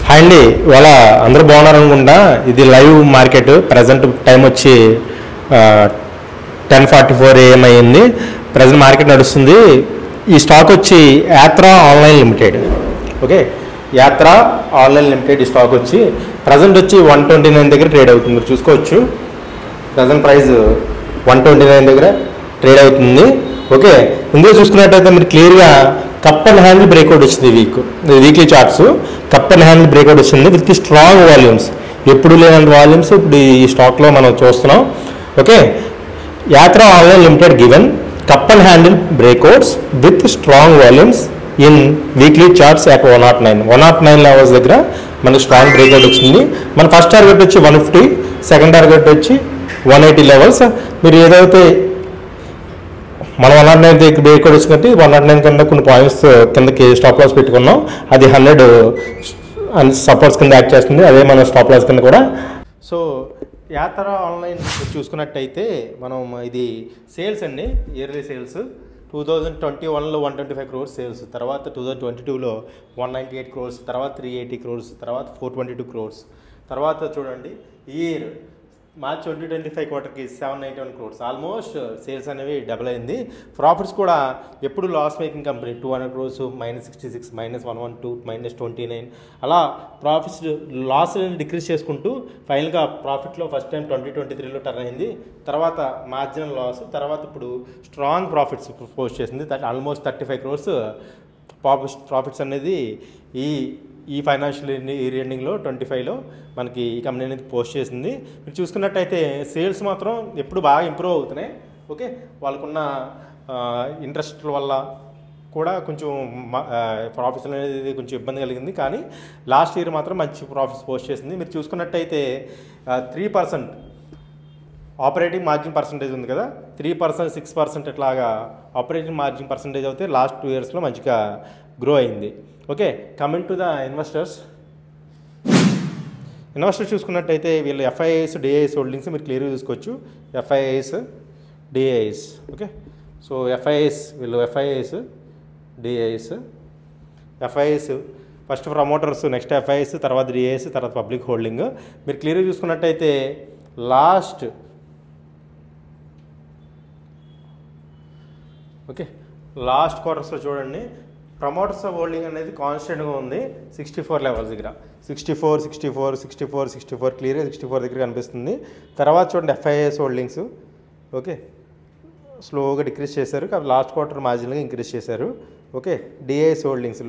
Hi అండి, ఇవాళ అందరూ బాగున్నారు అనుకుంటా. ఇది లైవ్ మార్కెట్. ప్రజెంట్ టైం వచ్చి 10:44 AM అయ్యింది. ప్రజెంట్ మార్కెట్ నడుస్తుంది. ఈ స్టాక్ వచ్చి Yatra online limited. Okay, Yatra online limited ఈ స్టాక్ వచ్చి ప్రజెంట్ వచ్చి 129 దగ్గర ట్రేడ్ అవుతుంది. మీరు చూసుకోవచ్చు, ప్రజెంట్ ప్రైస్ 129 దగ్గర ట్రేడ్ అవుతుంది. ఓకే, ఇందులో చూసుకున్నట్టయితే మీరు క్లియర్గా కప్ అండ్ హ్యాండిల్ బ్రేక్అవుట్ వచ్చింది. Weekly charts cup and handle breakout వచ్చింది విత్ స్ట్రాంగ్ వాల్యూమ్స్. ఎప్పుడు లేనంత వాల్యూమ్స్ ఇప్పుడు ఈ స్టాక్లో మనం చూస్తున్నాం. Okay, Yatra online limited given cup and handle breakouts with strong volumes in weekly charts at 109 levels దగ్గర మనకి స్ట్రాంగ్ బ్రేక్అవుట్ వచ్చింది. మన ఫస్ట్ టార్గెట్ వచ్చి 150, సెకండ్ టార్గెట్ వచ్చి 180 లెవెల్స్. మీరు ఏదైతే మనం 109 దగ్గర బ్రేక్అవుట్ వచ్చినట్టు 109 కింద కొన్ని పాయింట్స్ కిందకి స్టాప్ లాస్ పెట్టుకున్నాం. అది 100 సపోర్ట్స్ కింద యాక్ట్ చేస్తుంది. అదే మన స్టాప్ లాస్ కింద కూడా. సో యాత్రా ఆన్లైన్ చూసుకున్నట్టయితే మనం ఇది సేల్స్ అండి, ఇయర్లీ సేల్స్ 2021లో 125 crores సేల్స్, తర్వాత 2022లో 198 crores, తర్వాత 380 crores, తర్వాత 422 crores, తర్వాత చూడండి year March 2025 క్వార్టర్కి 791 crores. Almost sales అనేవి డబుల్ అయింది. ప్రాఫిట్స్ కూడా ఎప్పుడు లాస్ మేకింగ్ కంపెనీ 200 crores, -66, -112, -29 అలా ప్రాఫిట్స్ లాస్ డిక్రీజ్ చేసుకుంటూ ఫైనల్గా ప్రాఫిట్లో ఫస్ట్ టైం 2023లో టర్న్ అయింది. తర్వాత మార్జినల్ లాస్, తర్వాత ఇప్పుడు స్ట్రాంగ్ ప్రాఫిట్స్ పోస్ట్ చేసింది. ఆల్మోస్ట్ 35 crores ప్రాఫిట్స్ అనేది ఈ ఫైనాన్షియల్ ఇయర్ ఎండింగ్లో 25లో మనకి ఈ కంపెనీ అనేది పోస్ట్ చేసింది. మీరు చూసుకున్నట్టయితే సేల్స్ మాత్రం ఎప్పుడు బాగా ఇంప్రూవ్ అవుతున్నాయి. ఓకే, వాళ్ళకున్న ఇంట్రెస్ట్ వల్ల కూడా కొంచెం ప్రాఫిట్స్ అనేది కొంచెం ఇబ్బంది కలిగింది, కానీ లాస్ట్ ఇయర్ మాత్రం మంచి ప్రాఫిట్స్ పోస్ట్ చేసింది. మీరు చూసుకున్నట్టయితే 3% ఆపరేటింగ్ మార్జిన్ పర్సంటేజ్ ఉంది కదా, 3%, 6% ఇట్లాగా ఆపరేటింగ్ మార్జిన్ పర్సంటేజ్ అయితే లాస్ట్ 2 yearsలో మంచిగా గ్రో అయింది. Okay, coming to the investors చూసుకున్నట్టయితే వీళ్ళు FIIs, DIIs హోల్డింగ్స్ మీరు క్లియర్గా చూసుకోవచ్చు. FIIs, DIIs. Okay, so FIIs, DIIs first promoters, next FIIs, తర్వాత DIIs, తర్వాత పబ్లిక్ హోల్డింగ్. మీరు క్లియర్గా చూసుకున్నట్టయితే లాస్ట్ క్వార్టర్స్లో చూడండి ప్రమోటర్స్ హోల్డింగ్ అనేది కాన్స్టెంట్గా ఉంది 64 లెవెల్స్ దగ్గర. 64 క్లియర్గా 64 దగ్గర కనిపిస్తుంది. తర్వాత చూడండి FIIs హోల్డింగ్స్. ఓకే, స్లోగా డిక్రీజ్ చేశారు, లాస్ట్ క్వార్టర్ మార్జిన్గా ఇంక్రీజ్ చేశారు. Okay, DIIs holdings